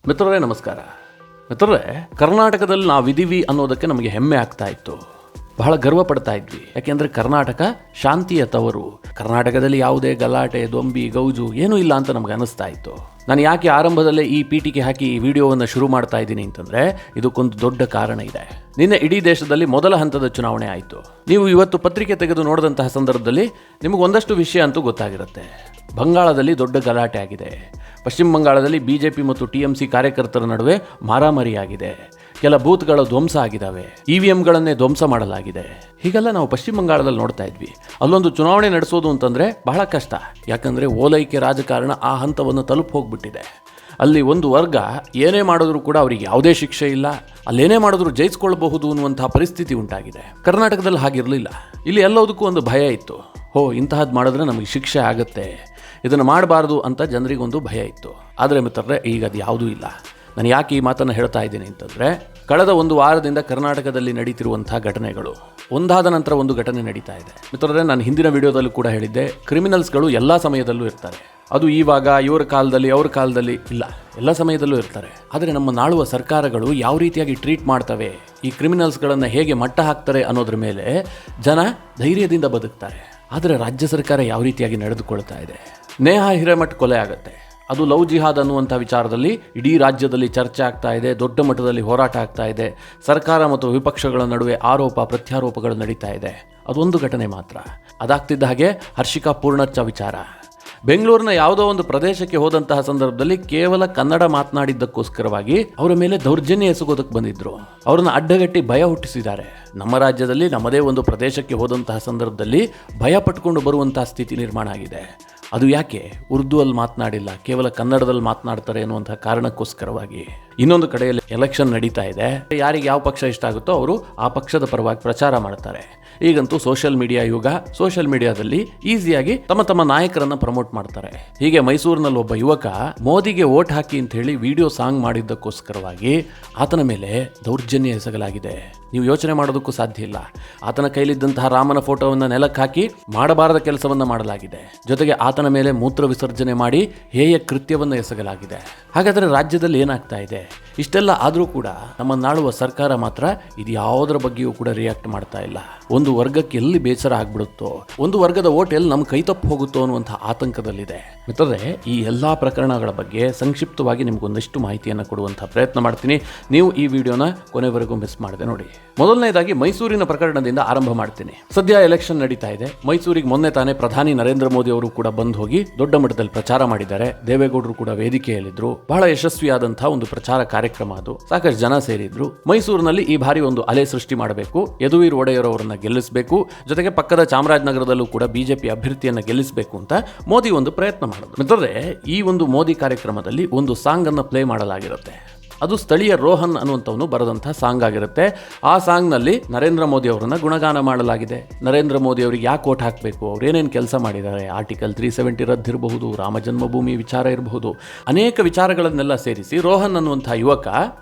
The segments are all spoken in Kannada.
ಮಿತ್ರರೇ ನಮಸ್ಕಾರ. ಮಿತ್ರರೇ, ಕರ್ನಾಟಕದಲ್ಲಿ ನಾವಿದ್ದೀವಿ ಅನ್ನೋದಕ್ಕೆ ನಮಗೆ ಹೆಮ್ಮೆ ಆಗ್ತಾ ಇತ್ತು, ಬಹಳ ಗರ್ವ ಪಡ್ತಾ ಇದ್ವಿ. ಯಾಕೆಂದರೆ ಕರ್ನಾಟಕ ಶಾಂತಿಯ ತವರು. ಕರ್ನಾಟಕದಲ್ಲಿ ಯಾವುದೇ ಗಲಾಟೆ, ದೊಂಬಿ, ಗೌಜು ಏನೂ ಇಲ್ಲ ಅಂತ ನಮಗೆ ಅನಿಸ್ತಾ ಇತ್ತು. ನಾನು ಯಾಕೆ ಆರಂಭದಲ್ಲೇ ಈ ಪೀಠಿಕೆ ಹಾಕಿ ಈ ವಿಡಿಯೋವನ್ನು ಶುರು ಮಾಡ್ತಾ ಇದ್ದೀನಿ ಅಂತಂದರೆ ಇದಕ್ಕೊಂದು ದೊಡ್ಡ ಕಾರಣ ಇದೆ. ನಿನ್ನೆ ಇಡೀ ದೇಶದಲ್ಲಿ ಮೊದಲ ಹಂತದ ಚುನಾವಣೆ ಆಯಿತು. ನೀವು ಇವತ್ತು ಪತ್ರಿಕೆ ತೆಗೆದು ನೋಡಿದಂತಹ ಸಂದರ್ಭದಲ್ಲಿ ನಿಮಗೆ ಒಂದಷ್ಟು ವಿಷಯ ಅಂತೂ ಗೊತ್ತಾಗಿರುತ್ತೆ. ಬಂಗಾಳದಲ್ಲಿ ದೊಡ್ಡ ಗಲಾಟೆ ಆಗಿದೆ. ಪಶ್ಚಿಮ ಬಂಗಾಳದಲ್ಲಿ ಬಿಜೆಪಿ ಮತ್ತು ಟಿಎಂಸಿ ಕಾರ್ಯಕರ್ತರ ನಡುವೆ ಮಾರಾಮಾರಿ ಆಗಿದೆ. ಕೆಲ ಬೂತ್ಗಳ ಧ್ವಂಸ ಆಗಿದ್ದಾವೆ. ಇವಿಎಂಗಳನ್ನೇ ಧ್ವಂಸ ಮಾಡಲಾಗಿದೆ. ಹೀಗೆಲ್ಲ ನಾವು ಪಶ್ಚಿಮ ಬಂಗಾಳದಲ್ಲಿ ನೋಡ್ತಾ ಇದ್ವಿ. ಅಲ್ಲೊಂದು ಚುನಾವಣೆ ನಡೆಸೋದು ಅಂತಂದರೆ ಬಹಳ ಕಷ್ಟ. ಯಾಕಂದರೆ ಓಲೈಕೆ ರಾಜಕಾರಣ ಆ ಹಂತವನ್ನು ತಲುಪಿ ಹೋಗ್ಬಿಟ್ಟಿದೆ. ಅಲ್ಲಿ ಒಂದು ವರ್ಗ ಏನೇ ಮಾಡಿದ್ರೂ ಕೂಡ ಅವರಿಗೆ ಯಾವುದೇ ಶಿಕ್ಷೆ ಇಲ್ಲ, ಅಲ್ಲೇನೇ ಮಾಡಿದ್ರು ಜಯಿಸ್ಕೊಳ್ಬಹುದು ಅನ್ನುವಂತಹ ಪರಿಸ್ಥಿತಿ ಉಂಟಾಗಿದೆ. ಕರ್ನಾಟಕದಲ್ಲಿ ಹಾಗಿರಲಿಲ್ಲ. ಇಲ್ಲಿ ಎಲ್ಲದಕ್ಕೂ ಒಂದು ಭಯ ಇತ್ತು. ಇಂತಹದ್ದು ಮಾಡಿದ್ರೆ ನಮಗೆ ಶಿಕ್ಷೆ ಆಗುತ್ತೆ, ಇದನ್ನು ಮಾಡಬಾರ್ದು ಅಂತ ಜನರಿಗೊಂದು ಭಯ ಇತ್ತು. ಆದರೆ ಮಿತ್ರರೇ, ಈಗ ಅದು ಯಾವುದೂ ಇಲ್ಲ. ನಾನು ಯಾಕೆ ಈ ಮಾತನ್ನು ಹೇಳ್ತಾ ಇದ್ದೀನಿ ಅಂತಂದರೆ, ಕಳೆದ ಒಂದು ವಾರದಿಂದ ಕರ್ನಾಟಕದಲ್ಲಿ ನಡೀತಿರುವಂಥ ಘಟನೆಗಳು ಒಂದಾದ ನಂತರ ಒಂದು ಘಟನೆ ನಡೀತಾ ಇದೆ. ಮಿತ್ರರೇ, ನಾನು ಹಿಂದಿನ ವಿಡಿಯೋದಲ್ಲೂ ಕೂಡ ಹೇಳಿದ್ದೆ, ಕ್ರಿಮಿನಲ್ಸ್ಗಳು ಎಲ್ಲ ಸಮಯದಲ್ಲೂ ಇರ್ತಾರೆ. ಅದು ಇವಾಗ ಇವರ ಕಾಲದಲ್ಲಿ ಅವ್ರ ಕಾಲದಲ್ಲಿ ಇಲ್ಲ, ಎಲ್ಲ ಸಮಯದಲ್ಲೂ ಇರ್ತಾರೆ. ಆದರೆ ನಮ್ಮ ನಾಳುವ ಸರ್ಕಾರಗಳು ಯಾವ ರೀತಿಯಾಗಿ ಟ್ರೀಟ್ ಮಾಡ್ತವೆ, ಈ ಕ್ರಿಮಿನಲ್ಸ್ಗಳನ್ನು ಹೇಗೆ ಮಟ್ಟ ಹಾಕ್ತಾರೆ ಅನ್ನೋದ್ರ ಮೇಲೆ ಜನ ಧೈರ್ಯದಿಂದ ಬದುಕ್ತಾರೆ. ಆದರೆ ರಾಜ್ಯ ಸರ್ಕಾರ ಯಾವ ರೀತಿಯಾಗಿ ನಡೆದುಕೊಳ್ತಾ ಇದೆ. ನೇಹಾ ಹಿರೇಮಠ್ ಕೊಲೆ ಆಗುತ್ತೆ, ಅದು ಲವ್ ಜಿಹಾದ್ ಅನ್ನುವಂಥ ವಿಚಾರದಲ್ಲಿ ಇಡೀ ರಾಜ್ಯದಲ್ಲಿ ಚರ್ಚೆ ಆಗ್ತಾ ಇದೆ, ದೊಡ್ಡ ಮಟ್ಟದಲ್ಲಿ ಹೋರಾಟ ಆಗ್ತಾ ಇದೆ. ಸರ್ಕಾರ ಮತ್ತು ವಿಪಕ್ಷಗಳ ನಡುವೆ ಆರೋಪ ಪ್ರತ್ಯಾರೋಪಗಳು ನಡೀತಾ ಇದೆ. ಅದೊಂದು ಘಟನೆ ಮಾತ್ರ. ಅದಾಗ್ತಿದ್ದ ಹಾಗೆ ಹರ್ಷಿಕಾ ಪೂರ್ಣಚ್ಚ ವಿಚಾರ. ಬೆಂಗಳೂರಿನ ಯಾವುದೋ ಒಂದು ಪ್ರದೇಶಕ್ಕೆ ಹೋದಂತಹ ಸಂದರ್ಭದಲ್ಲಿ ಕೇವಲ ಕನ್ನಡ ಮಾತನಾಡಿದ್ದಕ್ಕೋಸ್ಕರವಾಗಿ ಅವರ ಮೇಲೆ ದೌರ್ಜನ್ಯ ಎಸಗೋದಕ್ಕೆ ಬಂದಿದ್ರು. ಅವ್ರನ್ನ ಅಡ್ಡಗಟ್ಟಿ ಭಯ ಹುಟ್ಟಿಸಿದ್ದಾರೆ. ನಮ್ಮ ರಾಜ್ಯದಲ್ಲಿ ನಮ್ಮದೇ ಒಂದು ಪ್ರದೇಶಕ್ಕೆ ಹೋದಂತಹ ಸಂದರ್ಭದಲ್ಲಿ ಭಯ ಪಟ್ಕೊಂಡು ಬರುವಂತಹ ಸ್ಥಿತಿ ನಿರ್ಮಾಣ ಆಗಿದೆ. ಅದು ಯಾಕೆ? ಉರ್ದು ಅಲ್ಲಿ ಮಾತನಾಡಿಲ್ಲ, ಕೇವಲ ಕನ್ನಡದಲ್ಲಿ ಮಾತನಾಡ್ತಾರೆ ಅನ್ನುವಂಥ ಕಾರಣಕ್ಕೋಸ್ಕರವಾಗಿ. ಇನ್ನೊಂದು ಕಡೆಯಲ್ಲಿ ಎಲೆಕ್ಷನ್ ನಡೀತಾ ಇದೆ. ಯಾರಿಗೆ ಯಾವ ಪಕ್ಷ ಇಷ್ಟ ಆಗುತ್ತೋ ಅವರು ಆ ಪಕ್ಷದ ಪರವಾಗಿ ಪ್ರಚಾರ ಮಾಡ್ತಾರೆ. ಈಗಂತೂ ಸೋಷಿಯಲ್ ಮೀಡಿಯಾ ಯುಗ. ಸೋಷಿಯಲ್ ಮೀಡಿಯಾದಲ್ಲಿ ಈಸಿಯಾಗಿ ತಮ್ಮ ನಾಯಕರನ್ನ ಪ್ರಮೋಟ್ ಮಾಡ್ತಾರೆ. ಹೀಗೆ ಮೈಸೂರಿನಲ್ಲಿ ಒಬ್ಬ ಯುವಕ ಮೋದಿಗೆ ವೋಟ್ ಹಾಕಿ ಅಂತ ಹೇಳಿ ವಿಡಿಯೋ ಸಾಂಗ್ ಮಾಡಿದ್ದಕ್ಕೋಸ್ಕರವಾಗಿ ಆತನ ಮೇಲೆ ದೌರ್ಜನ್ಯ ಎಸಗಲಾಗಿದೆ. ನೀವು ಯೋಚನೆ ಮಾಡೋದಕ್ಕೂ ಸಾಧ್ಯ ಇಲ್ಲ. ಆತನ ಕೈಲಿದ್ದಂತಹ ರಾಮನ ಫೋಟೋವನ್ನು ನೆಲಕ್ಕೆ ಹಾಕಿ ಮಾಡಬಾರದ ಕೆಲಸವನ್ನ ಮಾಡಲಾಗಿದೆ. ಜೊತೆಗೆ ಆತನ ಮೇಲೆ ಮೂತ್ರ ವಿಸರ್ಜನೆ ಮಾಡಿ ಹೇಯ ಕೃತ್ಯವನ್ನು ಎಸಗಲಾಗಿದೆ. ಹಾಗಾದರೆ ರಾಜ್ಯದಲ್ಲಿ ಏನಾಗ್ತಾ ಇದೆ? ಇಷ್ಟೆಲ್ಲ ಆದರೂ ಕೂಡ ನಮ್ಮ ನಾಳುವ ಸರ್ಕಾರ ಮಾತ್ರ ಇದು ಯಾವುದರ ಬಗ್ಗೆಯೂ ಕೂಡ ರಿಯಾಕ್ಟ್ ಮಾಡ್ತಾ ಇಲ್ಲ. ಒಂದು ವರ್ಗಕ್ಕೆ ಎಲ್ಲಿ ಬೇಸರ ಆಗ್ಬಿಡುತ್ತೋ, ಒಂದು ವರ್ಗದ ಓಟ್ ಎಲ್ಲಿ ನಮ್ಮ ಕೈ ತಪ್ಪು ಹೋಗುತ್ತೋ ಅನ್ನುವಂಥ ಆತಂಕದಲ್ಲಿದೆ. ಮಿತ್ರರೇ, ಈ ಎಲ್ಲಾ ಪ್ರಕರಣಗಳ ಬಗ್ಗೆ ಸಂಕ್ಷಿಪ್ತವಾಗಿ ನಿಮಗೊಂದಷ್ಟು ಮಾಹಿತಿಯನ್ನು ಕೊಡುವಂಥ ಪ್ರಯತ್ನ ಮಾಡ್ತೀನಿ. ನೀವು ಈ ವಿಡಿಯೋನ ಕೊನೆವರೆಗೂ ಮಿಸ್ ಮಾಡದೆ ನೋಡಿ. ಮೊದಲನೇದಾಗಿ ಮೈಸೂರಿನ ಪ್ರಕರಣದಿಂದ ಆರಂಭ ಮಾಡ್ತೀನಿ. ಸದ್ಯ ಎಲೆಕ್ಷನ್ ನಡೀತಾ ಇದೆ. ಮೈಸೂರಿಗೆ ಮೊನ್ನೆ ತಾನೇ ಪ್ರಧಾನಿ ನರೇಂದ್ರ ಮೋದಿ ಅವರು ಕೂಡ ಬಂದು ಹೋಗಿ ದೊಡ್ಡ ಮಟ್ಟದಲ್ಲಿ ಪ್ರಚಾರ ಮಾಡಿದ್ದಾರೆ. ದೇವೇಗೌಡರು ಕೂಡ ವೇದಿಕೆಯಲ್ಲಿದ್ರು. ಬಹಳ ಯಶಸ್ವಿಯಾದಂತಹ ಒಂದು ಪ್ರಚಾರ ಕಾರ್ಯಕ್ರಮ ಅದು. ಸಾಕಷ್ಟು ಜನ ಸೇರಿದ್ರು. ಮೈಸೂರಿನಲ್ಲಿ ಈ ಬಾರಿ ಒಂದು ಅಲೆ ಸೃಷ್ಟಿ ಮಾಡಬೇಕು, ಯದುವೀರ್ ಒಡೆಯರ್ ಅವರನ್ನ ಗೆಲ್ಲಿಸಬೇಕು, ಜೊತೆಗೆ ಪಕ್ಕದ ಚಾಮರಾಜನಗರದಲ್ಲೂ ಕೂಡ ಬಿಜೆಪಿ ಅಭ್ಯರ್ಥಿಯನ್ನ ಗೆಲ್ಲಿಸಬೇಕು ಅಂತ ಮೋದಿ ಒಂದು ಪ್ರಯತ್ನ ಮಾಡಿದ್ರು. ಮಿತ್ರರೇ, ಈ ಒಂದು ಮೋದಿ ಕಾರ್ಯಕ್ರಮದಲ್ಲಿ ಒಂದು ಸಾಂಗ್ ಅನ್ನು ಪ್ಲೇ ಮಾಡಲಾಗಿರುತ್ತೆ. ಅದು ಸ್ಥಳೀಯ ರೋಹನ್ ಅನ್ನುವಂಥವನು ಬರೆದಂತಹ ಸಾಂಗ್ ಆಗಿರುತ್ತೆ. ಆ ಸಾಂಗ್ನಲ್ಲಿ ನರೇಂದ್ರ ಮೋದಿ ಅವರನ್ನ ಗುಣಗಾನ ಮಾಡಲಾಗಿದೆ. ನರೇಂದ್ರ ಮೋದಿ ಅವರಿಗೆ ಯಾಕೆ ಓಟ್ ಹಾಕಬೇಕು, ಅವ್ರು ಏನೇನು ಕೆಲಸ ಮಾಡಿದ್ದಾರೆ, ಆರ್ಟಿಕಲ್ 370 ರದ್ದಿರಬಹುದು, ರಾಮ ಜನ್ಮಭೂಮಿ ವಿಚಾರ ಇರಬಹುದು, ಅನೇಕ ವಿಚಾರಗಳನ್ನೆಲ್ಲ ಸೇರಿಸಿ ರೋಹನ್ ಅನ್ನುವಂಥ ಯುವಕ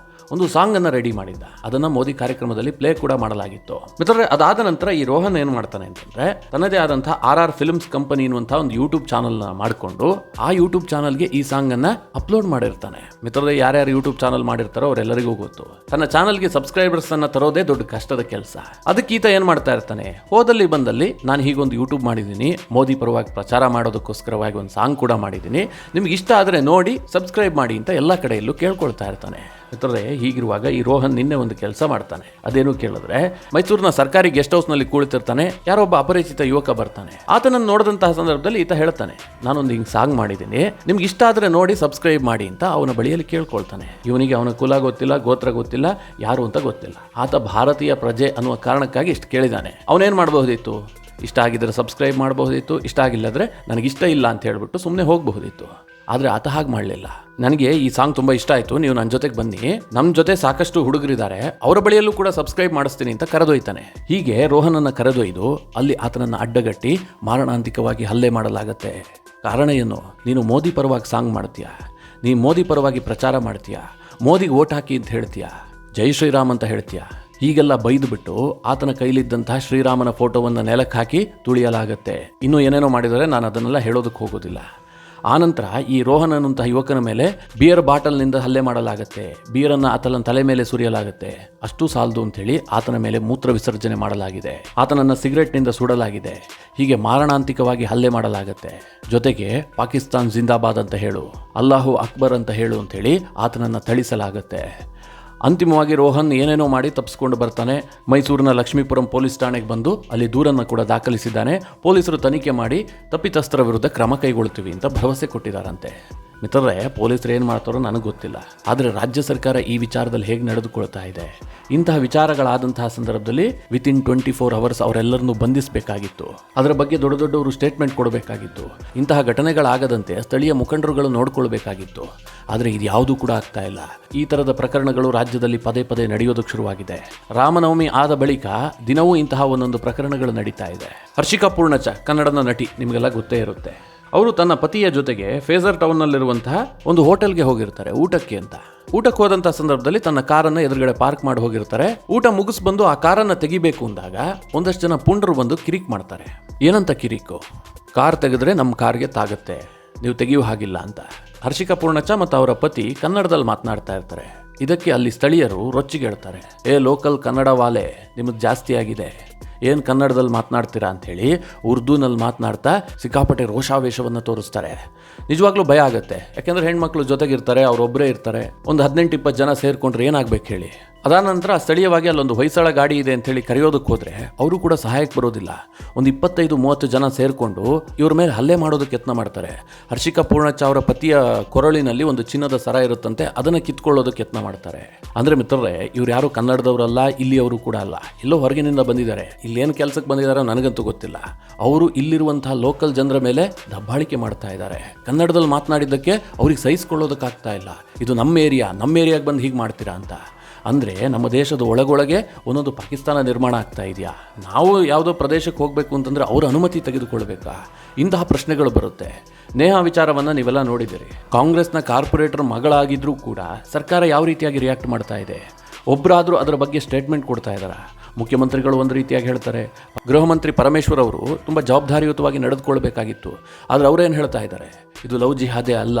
ಒಂದು ಸಾಂಗ್ ಅನ್ನ ರೆಡಿ ಮಾಡಿದ್ದ. ಅದನ್ನ ಮೋದಿ ಕಾರ್ಯಕ್ರಮದಲ್ಲಿ ಪ್ಲೇ ಕೂಡ ಮಾಡಲಾಗಿತ್ತು. ಮಿತ್ರರೇ, ಅದಾದ ನಂತರ ಈ ರೋಹನ್ ಏನು ಮಾಡ್ತಾನೆ ಅಂತಂದ್ರೆ, ತನ್ನದೇ ಆದಂತಹ RR ಫಿಲ್ಮ್ಸ್ ಕಂಪನಿ ಅನ್ನುವಂಥ ಒಂದು ಯೂಟ್ಯೂಬ್ ಚಾನಲ್ ನ ಮಾಡಿಕೊಂಡು ಆ ಯೂಟ್ಯೂಬ್ ಚಾನಲ್ಗೆ ಈ ಸಾಂಗ್ ಅನ್ನ ಅಪ್ಲೋಡ್ ಮಾಡಿರ್ತಾನೆ. ಮಿತ್ರರೇ, ಯಾರ್ಯಾರು ಯೂಟ್ಯೂಬ್ ಚಾನಲ್ ಮಾಡಿರ್ತಾರೋ ಅವರೆಲ್ಲರಿಗೂ ಗೊತ್ತು, ತನ್ನ ಚಾನಲ್ಗೆ ಸಬ್ಸ್ಕ್ರೈಬರ್ಸ್ ಅನ್ನ ತರೋದೇ ದೊಡ್ಡ ಕಷ್ಟದ ಕೆಲಸ. ಅದಕ್ಕೆ ಈತ ಏನ್ ಮಾಡ್ತಾ ಇರ್ತಾನೆ, ಹೋದಲ್ಲಿ ಬಂದಲ್ಲಿ ನಾನು ಹೀಗೊಂದು ಯೂಟ್ಯೂಬ್ ಮಾಡಿದ್ದೀನಿ, ಮೋದಿ ಪರವಾಗಿ ಪ್ರಚಾರ ಮಾಡೋದಕ್ಕೋಸ್ಕರವಾಗಿ ಒಂದು ಸಾಂಗ್ ಕೂಡ ಮಾಡಿದ್ದೀನಿ, ನಿಮ್ಗೆ ಇಷ್ಟ ಆದ್ರೆ ನೋಡಿ ಸಬ್ಸ್ಕ್ರೈಬ್ ಮಾಡಿ ಅಂತ ಎಲ್ಲ ಕಡೆಯಲ್ಲೂ ಕೇಳ್ಕೊಳ್ತಾ ಇರ್ತಾನೆ. ಮಿತ್ರರೇ, ಹೀಗಿರುವಾಗ ಈ ರೋಹನ್ ನಿನ್ನೆ ಒಂದು ಕೆಲಸ ಮಾಡ್ತಾನೆ. ಅದೇನು ಕೇಳಿದ್ರೆ, ಮೈಸೂರಿನ ಸರ್ಕಾರಿ ಗೆಸ್ಟ್ ಹೌಸ್ ನಲ್ಲಿ ಕುಳಿತಿರ್ತಾನೆ. ಯಾರೊಬ್ಬ ಅಪರಿಚಿತ ಯುವಕ ಬರ್ತಾನೆ. ಆತನನ್ನು ನೋಡಿದಂತಹ ಸಂದರ್ಭದಲ್ಲಿ ಈತ ಹೇಳ್ತಾನೆ, ನಾನೊಂದು ಹಿಂಗ್ ಸಾಂಗ್ ಮಾಡಿದ್ದೀನಿ, ನಿಮ್ಗೆ ಇಷ್ಟ ಆದ್ರೆ ನೋಡಿ ಸಬ್ಸ್ಕ್ರೈಬ್ ಮಾಡಿ ಅಂತ ಅವನ ಬಳಿಯಲ್ಲಿ ಕೇಳ್ಕೊಳ್ತಾನೆ. ಇವನಿಗೆ ಅವನ ಕುಲ ಗೊತ್ತಿಲ್ಲ, ಗೋತ್ರ ಗೊತ್ತಿಲ್ಲ, ಯಾರು ಅಂತ ಗೊತ್ತಿಲ್ಲ. ಆತ ಭಾರತೀಯ ಪ್ರಜೆ ಅನ್ನುವ ಕಾರಣಕ್ಕಾಗಿ ಇಷ್ಟು ಕೇಳಿದಾನೆ. ಅವನೇನ್ ಮಾಡಬಹುದಿತ್ತು? ಇಷ್ಟ ಆಗಿದ್ರೆ ಸಬ್ಸ್ಕ್ರೈಬ್ ಮಾಡಬಹುದಿತ್ತು, ಇಷ್ಟ ಆಗಿಲ್ಲದ್ರೆ ನನಗಿಷ್ಟ ಇಲ್ಲ ಅಂತ ಹೇಳ್ಬಿಟ್ಟು ಸುಮ್ಮನೆ ಹೋಗಬಹುದಿತ್ತು. ಆದರೆ ಆತ ಹಾಗೆ ಮಾಡಲಿಲ್ಲ. ನನಗೆ ಈ ಸಾಂಗ್ ತುಂಬ ಇಷ್ಟ ಆಯಿತು, ನೀವು ನನ್ನ ಜೊತೆಗೆ ಬನ್ನಿ, ನಮ್ಮ ಜೊತೆ ಸಾಕಷ್ಟು ಹುಡುಗರಿದ್ದಾರೆ, ಅವರ ಬಳಿಯಲ್ಲೂ ಕೂಡ ಸಬ್ಸ್ಕ್ರೈಬ್ ಮಾಡಿಸ್ತೀನಿ ಅಂತ ಕರೆದೊಯ್ತಾನೆ. ಹೀಗೆ ರೋಹನನ್ನು ಕರೆದೊಯ್ದು ಅಲ್ಲಿ ಆತನನ್ನು ಅಡ್ಡಗಟ್ಟಿ ಮಾರಣಾಂತಿಕವಾಗಿ ಹಲ್ಲೆ ಮಾಡಲಾಗತ್ತೆ. ಕಾರಣ ಏನು? ನೀನು ಮೋದಿ ಪರವಾಗಿ ಸಾಂಗ್ ಮಾಡ್ತೀಯಾ, ನೀನು ಮೋದಿ ಪರವಾಗಿ ಪ್ರಚಾರ ಮಾಡ್ತೀಯಾ, ಮೋದಿಗೆ ಓಟ್ ಹಾಕಿ ಅಂತ ಹೇಳ್ತೀಯಾ, ಜೈ ಶ್ರೀರಾಮ್ ಅಂತ ಹೇಳ್ತೀಯಾ. ಹೀಗೆಲ್ಲ ಬೈದು ಬಿಟ್ಟು ಆತನ ಕೈಲಿದ್ದಂತಹ ಶ್ರೀರಾಮನ ಫೋಟೋವನ್ನು ನೆಲಕ್ಕೆ ಹಾಕಿ ತುಳಿಯಲಾಗತ್ತೆ. ಇನ್ನೂ ಏನೇನೋ ಮಾಡಿದರೆ ನಾನು ಅದನ್ನೆಲ್ಲ ಹೇಳೋದಕ್ಕೆ ಹೋಗೋದಿಲ್ಲ. ಆನಂತರ ಈ ರೋಹನ್ ಅನ್ನುವಂತಹ ಯುವಕನ ಮೇಲೆ ಬಿಯರ್ ಬಾಟಲ್ನಿಂದ ಹಲ್ಲೆ ಮಾಡಲಾಗುತ್ತೆ, ಬಿಯರನ್ನು ಆತನ ತಲೆ ಮೇಲೆ ಸುರಿಯಲಾಗುತ್ತೆ. ಅಷ್ಟು ಸಾಲದು ಅಂತೇಳಿ ಆತನ ಮೇಲೆ ಮೂತ್ರ ವಿಸರ್ಜನೆ ಮಾಡಲಾಗಿದೆ, ಆತನನ್ನು ಸಿಗರೆಟ್ನಿಂದ ಸುಡಲಾಗಿದೆ. ಹೀಗೆ ಮಾರಣಾಂತಿಕವಾಗಿ ಹಲ್ಲೆ ಮಾಡಲಾಗುತ್ತೆ. ಜೊತೆಗೆ ಪಾಕಿಸ್ತಾನ್ ಜಿಂದಾಬಾದ್ ಅಂತ ಹೇಳು, ಅಲ್ಲಾಹು ಅಕ್ಬರ್ ಅಂತ ಹೇಳು ಅಂತೇಳಿ ಆತನನ್ನು ಥಳಿಸಲಾಗುತ್ತೆ. ಅಂತಿಮವಾಗಿ ರೋಹನ್ ಏನೇನೋ ಮಾಡಿ ತಪ್ಪಿಸ್ಕೊಂಡು ಬರ್ತಾನೆ. ಮೈಸೂರಿನ ಲಕ್ಷ್ಮೀಪುರಂ ಪೊಲೀಸ್ ಠಾಣೆಗೆ ಬಂದು ಅಲ್ಲಿ ದೂರನ್ನು ಕೂಡ ದಾಖಲಿಸಿದ್ದಾನೆ. ಪೊಲೀಸರು ತನಿಖೆ ಮಾಡಿ ತಪ್ಪಿತಸ್ಥರ ವಿರುದ್ಧ ಕ್ರಮ ಕೈಗೊಳ್ತೀವಿ ಅಂತ ಭರವಸೆ ಕೊಟ್ಟಿದ್ದಾರಂತೆ. ಮಿತ್ರರೇ, ಪೊಲೀಸರು ಏನು ಮಾಡ್ತಾರೋ ನನಗೆ ಗೊತ್ತಿಲ್ಲ, ಆದರೆ ರಾಜ್ಯ ಸರ್ಕಾರ ಈ ವಿಚಾರದಲ್ಲಿ ಹೇಗೆ ನಡೆದುಕೊಳ್ತಾ ಇದೆ? ಇಂತಹ ವಿಚಾರಗಳಾದಂತಹ ಸಂದರ್ಭದಲ್ಲಿ ವಿತಿನ್ 24 hours ಅವರೆಲ್ಲರನ್ನೂ ಬಂಧಿಸಬೇಕಾಗಿತ್ತು. ಅದರ ಬಗ್ಗೆ ದೊಡ್ಡ ದೊಡ್ಡವರು ಸ್ಟೇಟ್ಮೆಂಟ್ ಕೊಡಬೇಕಾಗಿತ್ತು. ಇಂತಹ ಘಟನೆಗಳಾಗದಂತೆ ಸ್ಥಳೀಯ ಮುಖಂಡರುಗಳು ನೋಡ್ಕೊಳ್ಬೇಕಾಗಿತ್ತು. ಆದರೆ ಇದು ಯಾವುದೂ ಕೂಡ ಆಗ್ತಾ ಇಲ್ಲ. ಈ ಥರದ ಪ್ರಕರಣಗಳು ರಾಜ್ಯದಲ್ಲಿ ಪದೇ ಪದೇ ನಡೆಯೋದಕ್ಕೆ ಶುರುವಾಗಿದೆ. ರಾಮನವಮಿ ಆದ ಬಳಿಕ ದಿನವೂ ಇಂತಹ ಒಂದೊಂದು ಪ್ರಕರಣಗಳು ನಡೀತಾ ಇದೆ. ಹರ್ಷಿಕಾ ಪೂರ್ಣಚ, ಕನ್ನಡದ ನಟಿ, ನಿಮಗೆಲ್ಲ ಗೊತ್ತೇ ಇರುತ್ತೆ. ಅವರು ತನ್ನ ಪತಿಯ ಜೊತೆಗೆ ಫೇಜರ್ ಟೌನ್ನಲ್ಲಿರುವಂತಹ ಒಂದು ಹೋಟೆಲ್ಗೆ ಹೋಗಿರ್ತಾರೆ ಊಟಕ್ಕೆ ಅಂತ. ಊಟಕ್ಕೆ ಹೋದಂತಹ ಸಂದರ್ಭದಲ್ಲಿ ತನ್ನ ಕಾರನ್ನು ಎದುರುಗಡೆ ಪಾರ್ಕ್ ಮಾಡಿ ಹೋಗಿರ್ತಾರೆ. ಊಟ ಮುಗಿಸ್ ಬಂದು ಆ ಕಾರನ್ನು ತೆಗಿಬೇಕು ಅಂದಾಗ ಒಂದಷ್ಟು ಜನ ಪುಂಡರು ಬಂದು ಕಿರಿಕ್ ಮಾಡ್ತಾರೆ. ಏನಂತ ಕಿರಿಕು? ಕಾರ್ ತೆಗೆದ್ರೆ ನಮ್ಮ ಕಾರ್ಗೆ ತಾಗತ್ತೆ, ನೀವು ತೆಗೆಯುವ ಹಾಗಿಲ್ಲ ಅಂತ. ಹರ್ಷಿಕಾ ಪೂರ್ಣಚ ಮತ್ತು ಅವರ ಪತಿ ಕನ್ನಡದಲ್ಲಿ ಮಾತನಾಡ್ತಾ ಇರ್ತಾರೆ. ಇದಕ್ಕೆ ಅಲ್ಲಿ ಸ್ಥಳೀಯರು ರೊಚ್ಚಿಗೇಳ್ತಾರೆ. ಲೋಕಲ್ ಕನ್ನಡ ವಾಲೆ, ನಿಮಗೆ ಜಾಸ್ತಿ ಆಗಿದೆ, ಏನು ಕನ್ನಡದಲ್ಲಿ ಮಾತನಾಡ್ತೀರಾ ಅಂಥೇಳಿ ಉರ್ದೂನಲ್ಲಿ ಮಾತನಾಡ್ತಾ ಸಿಕ್ಕಾಪಟ್ಟೆ ರೋಷಾವೇಶವನ್ನು ತೋರಿಸ್ತಾರೆ. ನಿಜವಾಗ್ಲೂ ಭಯ ಆಗುತ್ತೆ. ಯಾಕೆಂದರೆ ಹೆಣ್ಮಕ್ಳು ಜೊತೆಗಿರ್ತಾರೆ, ಅವರೊಬ್ಬರೇ ಇರ್ತಾರೆ. ಒಂದು 18-20 ಜನ ಸೇರ್ಕೊಂಡ್ರೆ ಏನಾಗಬೇಕು ಹೇಳಿ. ಅದಾದ ನಂತರ ಸ್ಥಳೀಯವಾಗಿ ಅಲ್ಲೊಂದು ಹೊಯ್ಸಳ ಗಾಡಿ ಇದೆ ಅಂಥೇಳಿ ಕರೆಯೋದಕ್ಕೆ ಹೋದರೆ ಅವರು ಕೂಡ ಸಹಾಯಕ್ಕೆ ಬರೋದಿಲ್ಲ. ಒಂದು 25-30 ಜನ ಸೇರಿಕೊಂಡು ಇವ್ರ ಮೇಲೆ ಹಲ್ಲೆ ಮಾಡೋದಕ್ಕೆ ಯತ್ನ ಮಾಡ್ತಾರೆ. ಹರ್ಷಿಕಾ ಪೂರ್ಣಚ ಅವರ ಪತಿಯ ಕೊರಳಿನಲ್ಲಿ ಒಂದು ಚಿನ್ನದ ಸರ ಇರುತ್ತಂತೆ, ಅದನ್ನು ಕಿತ್ಕೊಳ್ಳೋದಕ್ಕೆ ಯತ್ನ ಮಾಡ್ತಾರೆ. ಅಂದರೆ ಮಿತ್ರರೇ, ಇವ್ರು ಯಾರು ಕನ್ನಡದವರಲ್ಲ, ಇಲ್ಲಿಯವರು ಕೂಡ ಅಲ್ಲ, ಎಲ್ಲೋ ಹೊರಗಿನಿಂದ ಬಂದಿದ್ದಾರೆ. ಇಲ್ಲೇನು ಕೆಲಸಕ್ಕೆ ಬಂದಿದ್ದಾರೋ ನನಗಂತೂ ಗೊತ್ತಿಲ್ಲ. ಅವರು ಇಲ್ಲಿರುವಂತಹ ಲೋಕಲ್ ಜನರ ಮೇಲೆ ದಬ್ಬಾಳಿಕೆ ಮಾಡ್ತಾ ಇದ್ದಾರೆ. ಕನ್ನಡದಲ್ಲಿ ಮಾತನಾಡಿದ್ದಕ್ಕೆ ಅವ್ರಿಗೆ ಸಹಿಸ್ಕೊಳ್ಳೋದಕ್ಕಾಗ್ತಾ ಇಲ್ಲ. ಇದು ನಮ್ಮ ಏರಿಯಾಗೆ ಬಂದು ಹೀಗೆ ಮಾಡ್ತೀರಾ ಅಂತ. ಅಂದರೆ ನಮ್ಮ ದೇಶದ ಒಳಗೊಳಗೆ ಒಂದೊಂದು ಪಾಕಿಸ್ತಾನ ನಿರ್ಮಾಣ ಆಗ್ತಾ ಇದೆಯಾ? ನಾವು ಯಾವುದೋ ಪ್ರದೇಶಕ್ಕೆ ಹೋಗಬೇಕು ಅಂತಂದರೆ ಅವರ ಅನುಮತಿ ತೆಗೆದುಕೊಳ್ಬೇಕಾ? ಇಂತಹ ಪ್ರಶ್ನೆಗಳು ಬರುತ್ತೆ. ನೇಹಾ ವಿಚಾರವನ್ನು ನೀವೆಲ್ಲ ನೋಡಿದ್ದೀರಿ. ಕಾಂಗ್ರೆಸ್ನ ಕಾರ್ಪೊರೇಟರ್ ಮಗಳಾಗಿದ್ದರೂ ಕೂಡ ಸರ್ಕಾರ ಯಾವ ರೀತಿಯಾಗಿ ರಿಯಾಕ್ಟ್ ಮಾಡ್ತಾ ಇದೆ? ಒಬ್ಬರಾದರೂ ಅದರ ಬಗ್ಗೆ ಸ್ಟೇಟ್ಮೆಂಟ್ ಕೊಡ್ತಾ ಇದ್ದಾರೆ. ಮುಖ್ಯಮಂತ್ರಿಗಳು ಒಂದು ರೀತಿಯಾಗಿ ಹೇಳ್ತಾರೆ. ಗೃಹ ಮಂತ್ರಿ ಪರಮೇಶ್ವರ್ ಅವರು ತುಂಬ ಜವಾಬ್ದಾರಿಯುತವಾಗಿ ನಡೆದುಕೊಳ್ಬೇಕಾಗಿತ್ತು. ಆದರೆ ಅವರೇನು ಹೇಳ್ತಾ ಇದ್ದಾರೆ? ಇದು ಲವ್ ಜಿಹಾದೇ ಅಲ್ಲ,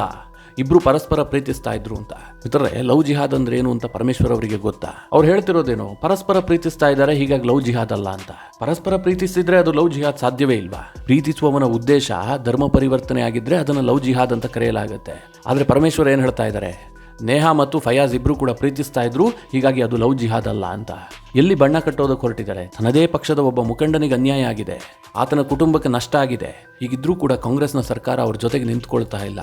ಇಬ್ರು ಪರಸ್ಪರ ಪ್ರೀತಿಸ್ತಾ ಇದ್ರು ಅಂತ. ಮಿತ್ರರೇ, ಲವ್ ಜಿಹಾದ್ ಅಂದ್ರೆ ಏನು ಅಂತ ಪರಮೇಶ್ವರ್ ಅವರಿಗೆ ಗೊತ್ತಾ? ಅವ್ರು ಹೇಳ್ತಿರೋದೇನು? ಪರಸ್ಪರ ಪ್ರೀತಿಸ್ತಾ ಇದ್ದಾರೆ, ಹೀಗಾಗಿ ಲವ್ ಜಿಹಾದ್ ಅಲ್ಲ ಅಂತ. ಪರಸ್ಪರ ಪ್ರೀತಿಸಿದ್ರೆ ಅದು ಲವ್ ಜಿಹಾದ್ ಸಾಧ್ಯವೇ ಇಲ್ವಾ? ಪ್ರೀತಿಸುವವನ ಉದ್ದೇಶ ಧರ್ಮ ಪರಿವರ್ತನೆ ಆಗಿದ್ರೆ ಅದನ್ನು ಲವ್ ಜಿಹಾದ್ ಅಂತ ಕರೆಯಲಾಗುತ್ತೆ. ಆದರೆ ಪರಮೇಶ್ವರ್ ಏನು ಹೇಳ್ತಾ ಇದ್ದಾರೆ? ನೇಹಾ ಮತ್ತು ಫಯಾಜ್ ಇಬ್ರು ಕೂಡ ಪ್ರೀತಿಸ್ತಾ ಇದ್ರು, ಹೀಗಾಗಿ ಅದು ಲವ್ ಜಿಹಾದ್ ಅಲ್ಲ ಅಂತ. ಎಲ್ಲಿ ಬಣ್ಣ ಕಟ್ಟೋದಕ್ಕೆ ಹೊರಟಿದ್ದಾರೆ? ತನ್ನದೇ ಪಕ್ಷದ ಒಬ್ಬ ಮುಖಂಡನಿಗೆ ಅನ್ಯಾಯ ಆಗಿದೆ, ಆತನ ಕುಟುಂಬಕ್ಕೆ ನಷ್ಟ ಆಗಿದೆ. ಹೀಗಿದ್ರೂ ಕೂಡ ಕಾಂಗ್ರೆಸ್ನ ಸರ್ಕಾರ ಅವ್ರ ಜೊತೆಗೆ ನಿಂತ್ಕೊಳ್ತಾ ಇಲ್ಲ.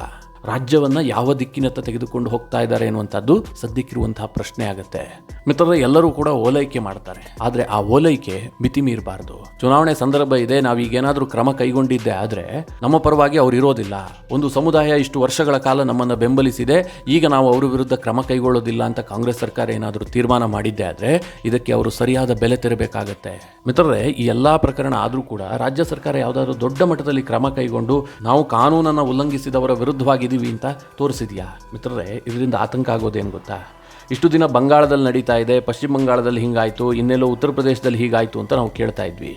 ರಾಜ್ಯವನ್ನ ಯಾವ ದಿಕ್ಕಿನತ್ತ ತೆಗೆದುಕೊಂಡು ಹೋಗ್ತಾ ಇದ್ದಾರೆ ಎನ್ನುವಂಥದ್ದು ಸದ್ಯಕ್ಕಿರುವಂತಹ ಪ್ರಶ್ನೆ ಆಗುತ್ತೆ. ಮಿತ್ರರೇ, ಎಲ್ಲರೂ ಕೂಡ ಓಲೈಕೆ ಮಾಡ್ತಾರೆ, ಆದರೆ ಆ ಓಲೈಕೆ ಮಿತಿ ಮೀರಬಾರ್ದು. ಚುನಾವಣೆ ಸಂದರ್ಭ ಇದೆ, ನಾವೀಗೇನಾದರೂ ಕ್ರಮ ಕೈಗೊಂಡಿದ್ದೆ ಆದರೆ ನಮ್ಮ ಪರವಾಗಿ ಅವ್ರು ಇರೋದಿಲ್ಲ. ಒಂದು ಸಮುದಾಯ ಇಷ್ಟು ವರ್ಷಗಳ ಕಾಲ ನಮ್ಮನ್ನು ಬೆಂಬಲಿಸಿದೆ, ಈಗ ನಾವು ಅವರ ವಿರುದ್ಧ ಕ್ರಮ ಕೈಗೊಳ್ಳೋದಿಲ್ಲ ಅಂತ ಕಾಂಗ್ರೆಸ್ ಸರ್ಕಾರ ಏನಾದರೂ ತೀರ್ಮಾನ ಮಾಡಿದ್ದೆ ಆದರೆ ಇದಕ್ಕೆ ಅವರು ಸರಿಯಾದ ಬೆಲೆ ತೆರಬೇಕಾಗತ್ತೆ. ಮಿತ್ರರೇ, ಈ ಎಲ್ಲಾ ಪ್ರಕರಣ ಆದರೂ ಕೂಡ ರಾಜ್ಯ ಸರ್ಕಾರ ಯಾವುದಾದ್ರೂ ದೊಡ್ಡ ಮಟ್ಟದಲ್ಲಿ ಕ್ರಮ ಕೈಗೊಂಡು ನಾವು ಕಾನೂನನ್ನು ಉಲ್ಲಂಘಿಸಿದವರ ವಿರುದ್ಧವಾಗಿ ಅಂತ ತೋರಿಸಿದ್ಯಾ? ಮಿತ್ರರೇ, ಇದರಿಂದ ಆತಂಕ ಆಗೋದೇನು ಗೊತ್ತಾ? ಇಷ್ಟು ದಿನ ಬಂಗಾಳದಲ್ಲಿ ನಡೀತಾ ಇದೆ, ಪಶ್ಚಿಮ ಬಂಗಾಳದಲ್ಲಿ ಹಿಂಗಾಯಿತು, ಇನ್ನೆಲ್ಲೋ ಉತ್ತರ ಪ್ರದೇಶದಲ್ಲಿ ಹೀಗಾಯಿತು ಅಂತ ನಾವು ಕೇಳ್ತಾ ಇದ್ವಿ.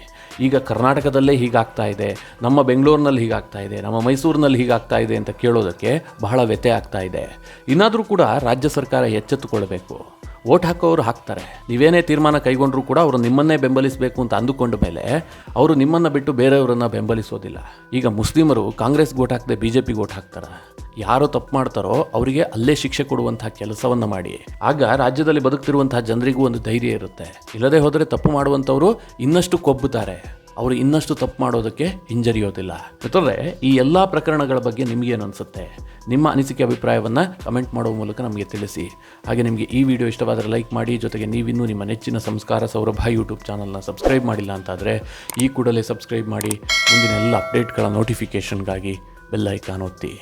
ಈಗ ಕರ್ನಾಟಕದಲ್ಲೇ ಹೀಗಾಗ್ತಾ ಇದೆ, ನಮ್ಮ ಬೆಂಗಳೂರಿನಲ್ಲಿ ಹೀಗಾಗ್ತಾ ಇದೆ, ನಮ್ಮ ಮೈಸೂರಿನಲ್ಲಿ ಹೀಗಾಗ್ತಾ ಇದೆ ಅಂತ ಕೇಳೋದಕ್ಕೆ ಬಹಳ ವ್ಯತ್ಯಯ ಆಗ್ತಾ ಇದೆ. ಇನ್ನಾದರೂ ಕೂಡ ರಾಜ್ಯ ಸರ್ಕಾರ ಎಚ್ಚೆತ್ತುಕೊಳ್ಬೇಕು. ವೋಟ್ ಹಾಕೋರು ಹಾಕ್ತಾರೆ, ನೀವೇನೇ ತೀರ್ಮಾನ ಕೈಗೊಂಡ್ರೂ ಕೂಡ ಅವರು ನಿಮ್ಮನ್ನೇ ಬೆಂಬಲಿಸಬೇಕು ಅಂತ ಅಂದುಕೊಂಡ ಮೇಲೆ ಅವರು ನಿಮ್ಮನ್ನು ಬಿಟ್ಟು ಬೇರೆಯವರನ್ನು ಬೆಂಬಲಿಸೋದಿಲ್ಲ. ಈಗ ಮುಸ್ಲಿಮರು ಕಾಂಗ್ರೆಸ್ಗೆ ವೋಟ್ ಹಾಕದೆ BJPಗೆ ವೋಟ್ ಹಾಕ್ತಾರೆ. ಯಾರು ತಪ್ಪು ಮಾಡ್ತಾರೋ ಅವರಿಗೆ ಅಲ್ಲೇ ಶಿಕ್ಷೆ ಕೊಡುವಂತಹ ಕೆಲಸವನ್ನು ಮಾಡಿ. ಆಗ ರಾಜ್ಯದಲ್ಲಿ ಬದುಕ್ತಿರುವಂತಹ ಜನರಿಗೂ ಒಂದು ಧೈರ್ಯ ಇರುತ್ತೆ. ಇಲ್ಲದೆ ಹೋದರೆ ತಪ್ಪು ಮಾಡುವಂಥವರು ಇನ್ನಷ್ಟು ಕೊಬ್ಬುತ್ತಾರೆ, ಅವರು ಇನ್ನಷ್ಟು ತಪ್ಪು ಮಾಡೋದಕ್ಕೆ ಹಿಂಜರಿಯೋದಿಲ್ಲ. ಮಿತ್ರರೇ, ಈ ಎಲ್ಲ ಪ್ರಕರಣಗಳ ಬಗ್ಗೆ ನಿಮಗೇನು ಅನಿಸುತ್ತೆ? ನಿಮ್ಮ ಅನಿಸಿಕೆ ಅಭಿಪ್ರಾಯವನ್ನು ಕಮೆಂಟ್ ಮಾಡುವ ಮೂಲಕ ನಮಗೆ ತಿಳಿಸಿ. ಹಾಗೆ ನಿಮಗೆ ಈ ವಿಡಿಯೋ ಇಷ್ಟವಾದರೆ ಲೈಕ್ ಮಾಡಿ. ಜೊತೆಗೆ ನೀವಿನ್ನೂ ನಿಮ್ಮ ನೆಚ್ಚಿನ ಸಂಸ್ಕಾರ ಸೌರಭ ಯೂಟ್ಯೂಬ್ ಚಾನಲ್ನ ಸಬ್ಸ್ಕ್ರೈಬ್ ಮಾಡಿಲ್ಲ ಅಂತಾದರೆ ಈ ಕೂಡಲೇ ಸಬ್ಸ್ಕ್ರೈಬ್ ಮಾಡಿ. ಮುಂದಿನ ಎಲ್ಲ ಅಪ್ಡೇಟ್ಗಳ ನೋಟಿಫಿಕೇಷನ್ಗಾಗಿ ಬೆಲ್ ಐಕಾನ್ ಒತ್ತಿ.